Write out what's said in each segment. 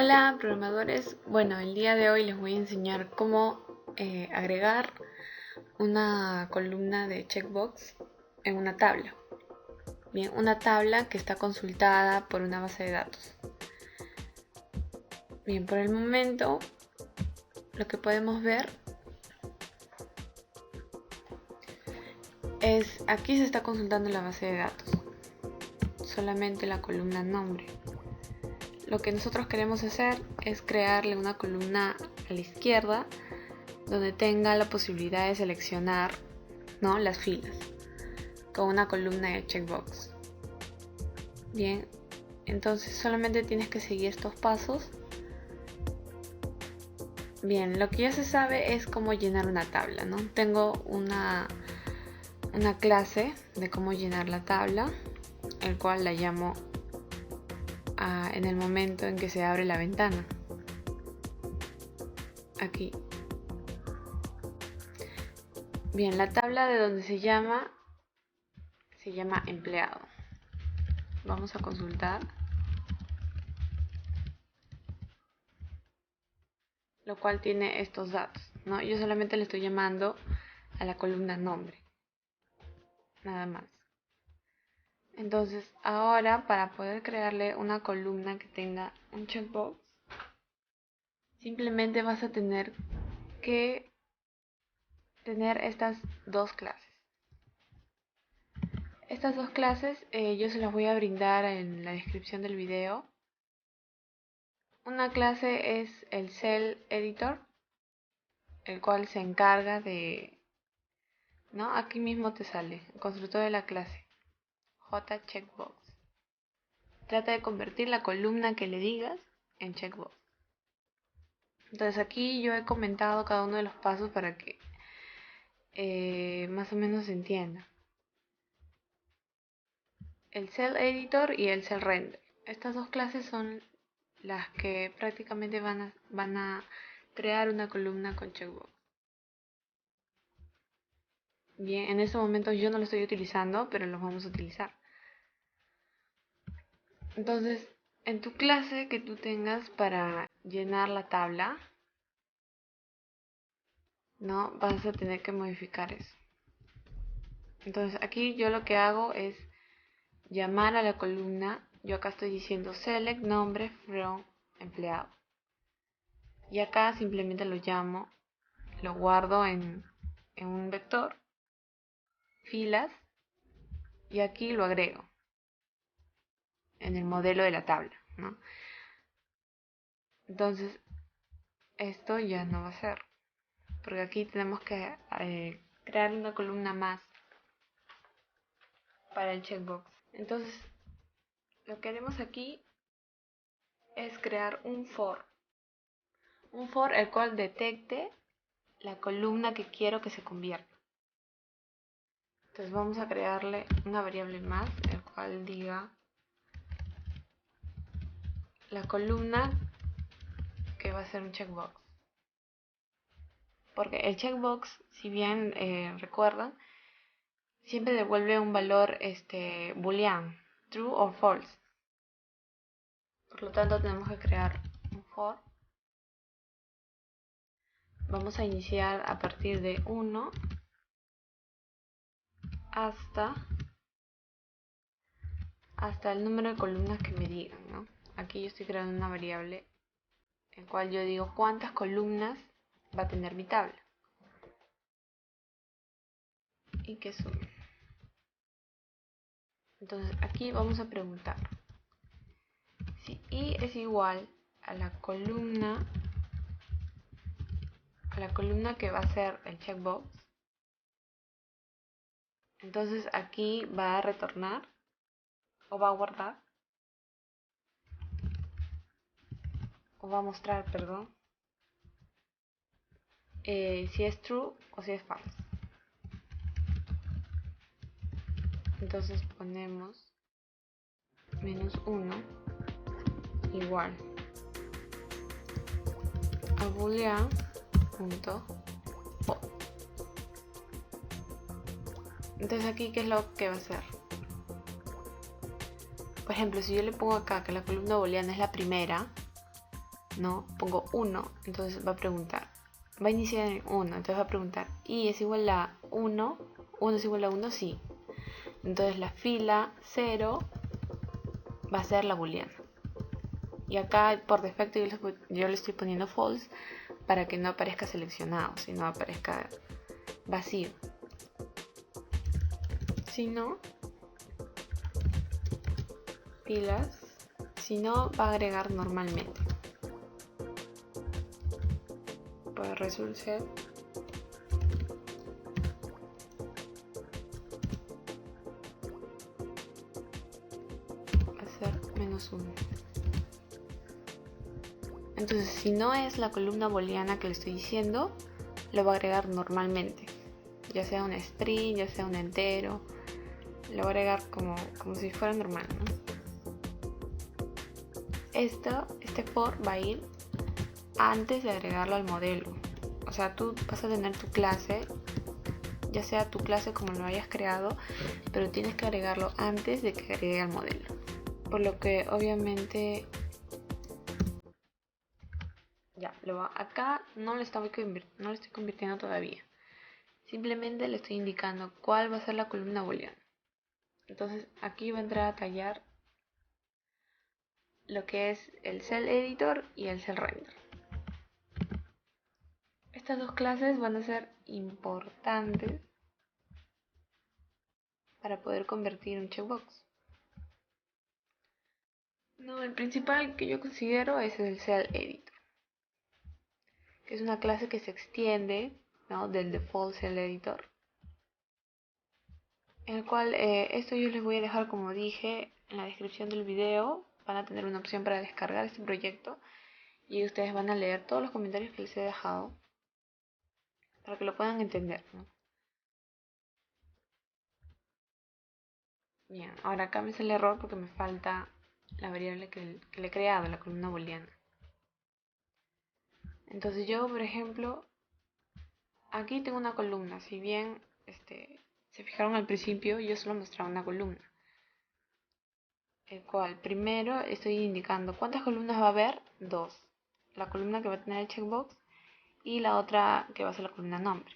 Hola programadores, bueno, el día de hoy les voy a enseñar cómo agregar una columna de checkbox en una tabla. Bien, una tabla que está consultada por una base de datos. Bien, por el momento lo que podemos ver es, aquí se está consultando la base de datos, solamente la columna nombre. Lo que nosotros queremos hacer es crearle una columna a la izquierda donde tenga la posibilidad de seleccionar, ¿no?, las filas con una columna de checkbox. Bien, entonces solamente tienes que seguir estos pasos. Bien, lo que ya se sabe es cómo llenar una tabla, ¿no? Tengo una clase de cómo llenar la tabla, el cual la llamo en el momento en que se abre la ventana. Aquí. Bien, la tabla de donde se llama empleado. Vamos a consultar. Lo cual tiene estos datos, ¿no? Yo solamente le estoy llamando a la columna nombre. Nada más. Entonces, ahora para poder crearle una columna que tenga un checkbox, simplemente vas a tener que tener estas dos clases. Estas dos clases yo se las voy a brindar en la descripción del video. Una clase es el Cell Editor, el cual se encarga de, ¿no? Aquí mismo te sale, el constructor de la clase, JCheckbox. Trata de convertir la columna que le digas en checkbox. Entonces aquí yo he comentado cada uno de los pasos para que más o menos se entienda. El Cell Editor y el Cell Render. Estas dos clases son las que prácticamente van a crear una columna con checkbox. Bien, en este momento yo no lo estoy utilizando, pero los vamos a utilizar. Entonces, en tu clase que tú tengas para llenar la tabla, ¿no?, vas a tener que modificar eso. Entonces aquí yo lo que hago es llamar a la columna. Yo acá estoy diciendo select nombre from empleado. Y acá simplemente lo llamo, lo guardo en un vector, filas, y aquí lo agrego en el modelo de la tabla, ¿no? Entonces esto ya no va a ser, porque aquí tenemos que crear una columna más para el checkbox. Entonces lo que haremos aquí es crear un for el cual detecte la columna que quiero que se convierta. Entonces vamos a crearle una variable más, el cual diga la columna que va a ser un checkbox. Porque el checkbox, si bien recuerdan, siempre devuelve un valor boolean, true o false. Por lo tanto tenemos que crear un for. Vamos a iniciar a partir de 1 hasta el número de columnas que me digan, ¿no? Aquí yo estoy creando una variable en cual yo digo cuántas columnas va a tener mi tabla y que sume. Entonces aquí vamos a preguntar si i es igual a la columna que va a ser el checkbox. Entonces aquí va a retornar o va a guardar o va a mostrar, perdón, si es true o si es false. Entonces ponemos -1 igual a boolean.o. Entonces aquí, ¿qué es lo que va a hacer? Por ejemplo, si yo le pongo acá que la columna booleana es la primera, ¿no? Pongo 1, entonces va a preguntar, va a iniciar en 1, entonces va a preguntar, ¿y es igual a 1? ¿1 es igual a 1? Sí. Entonces la fila 0 va a ser la booleana. Y acá por defecto yo le estoy poniendo false para que no aparezca seleccionado, sino aparezca vacío. Si no, pilas, si no va a agregar normalmente. Por result set va a ser -1. Entonces, si no es la columna booleana que le estoy diciendo, lo va a agregar normalmente, ya sea un string, ya sea un entero, lo va a agregar como si fuera normal, ¿no? Este for va a ir antes de agregarlo al modelo. O sea, tú vas a tener tu clase, ya sea tu clase como lo hayas creado, pero tienes que agregarlo antes de que agregue al modelo. Por lo que obviamente ya, acá no le estoy convirtiendo todavía. Simplemente le estoy indicando cuál va a ser la columna booleana. Entonces aquí va a entrar a tallar lo que es el Cell Editor y el Cell Render. Estas dos clases van a ser importantes para poder convertir un checkbox. No, el principal que yo considero es el Cell Editor, que es una clase que se extiende, ¿no?, del default Cell Editor, en el cual esto yo les voy a dejar, como dije, en la descripción del video. Van a tener una opción para descargar este proyecto y ustedes van a leer todos los comentarios que les he dejado para que lo puedan entender, ¿no? Bien, ahora acá me sale el error porque me falta la variable que le he creado, la columna booleana. Entonces yo, por ejemplo, aquí tengo una columna. Si bien se fijaron al principio, yo solo mostraba una columna, el cual primero estoy indicando cuántas columnas va a haber. 2, la columna que va a tener el checkbox y la otra que va a ser la columna nombre.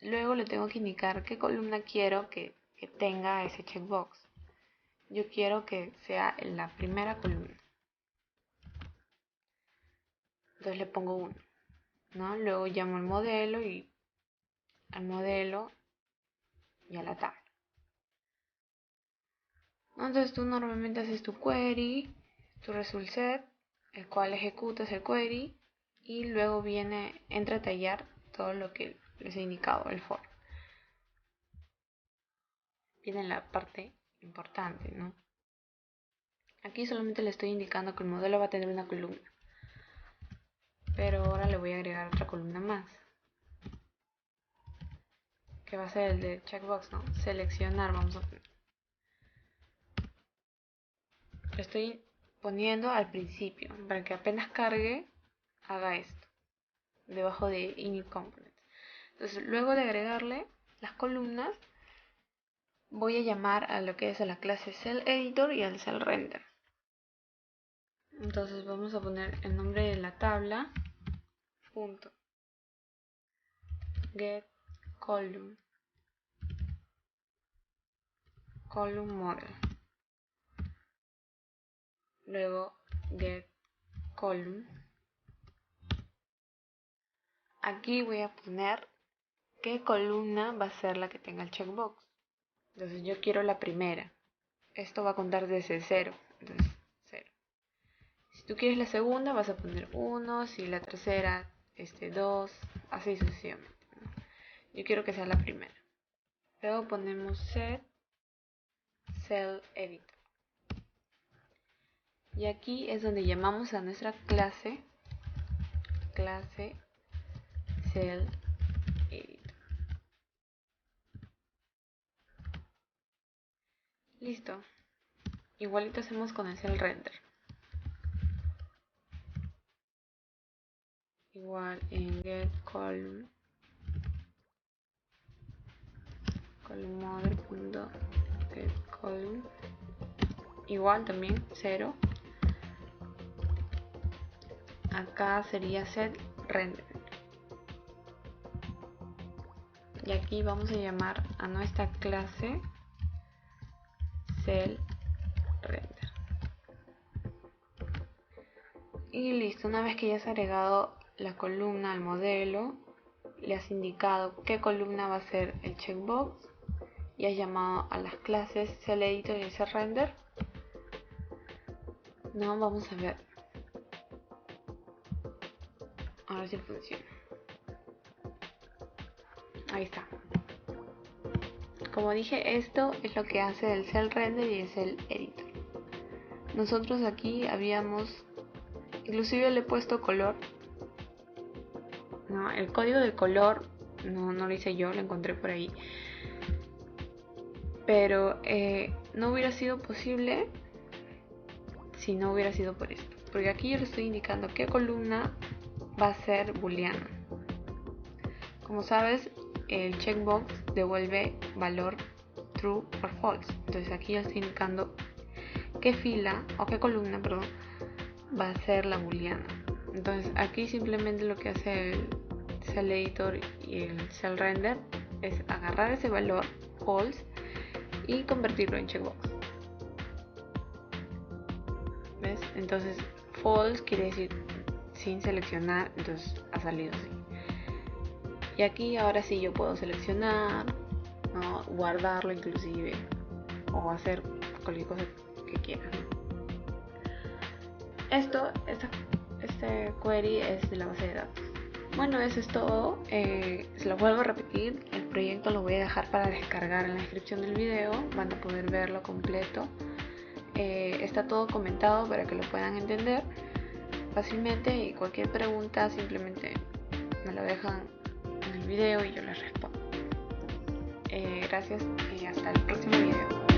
Luego le tengo que indicar qué columna quiero que tenga ese checkbox. Yo quiero que sea en la primera columna, entonces le pongo 1, ¿no? Luego llamo al modelo y a la tabla, ¿no? Entonces tú normalmente haces tu query, tu result set, el cual ejecutas el query y luego entra a tallar todo lo que les he indicado, el for. Viene la parte importante, ¿no? Aquí solamente le estoy indicando que el modelo va a tener una columna, pero ahora le voy a agregar otra columna más, que va a ser el de checkbox, ¿no? Seleccionar, vamos a poner. Lo estoy poniendo al principio para que apenas cargue haga esto, debajo de init component. Entonces, luego de agregarle las columnas, voy a llamar a lo que es a la clase Cell Editor y al Cell Render. Entonces vamos a poner el nombre de la tabla, punto get column model, luego get column. Aquí voy a poner qué columna va a ser la que tenga el checkbox. Entonces yo quiero la primera. Esto va a contar desde 0. Entonces 0. Si tú quieres la segunda vas a poner 1. Si la tercera 2. Así sucesivamente, ¿no? Yo quiero que sea la primera. Luego ponemos set cell editor. Y aquí es donde llamamos a nuestra clase cell editor. Listo. Igualito hacemos con el cell render. Igual en get column model.get column, igual también 0. acá sería set render. Y aquí vamos a llamar a nuestra clase cell render. Y listo, una vez que ya has agregado la columna al modelo, le has indicado qué columna va a ser el checkbox y has llamado a las clases cell editor y cell render. No, vamos a ver. Ahora sí funciona. Ahí está. Como dije, esto es lo que hace el cell render y el cell editor. Nosotros aquí habíamos, inclusive le he puesto color. No, el código del color no lo hice yo, lo encontré por ahí. Pero no hubiera sido posible si no hubiera sido por esto. Porque aquí yo le estoy indicando qué columna va a ser booleana. Como sabes, el checkbox devuelve valor true o false. Entonces aquí yo estoy indicando qué fila o qué columna, perdón, va a ser la booleana. Entonces aquí simplemente lo que hace el cell editor y el cell render es agarrar ese valor false y convertirlo en checkbox. ¿Ves? Entonces false quiere decir sin seleccionar, entonces ha salido así. Y aquí ahora sí yo puedo seleccionar, ¿no? Guardarlo inclusive, o hacer cualquier cosa que quiera, ¿no? Este query es de la base de datos. Bueno, eso es todo. Se lo vuelvo a repetir, el proyecto lo voy a dejar para descargar en la descripción del video, van a poder verlo completo. Está todo comentado para que lo puedan entender fácilmente, y cualquier pregunta simplemente me lo dejan en el video y yo les respondo. Gracias y hasta el próximo video.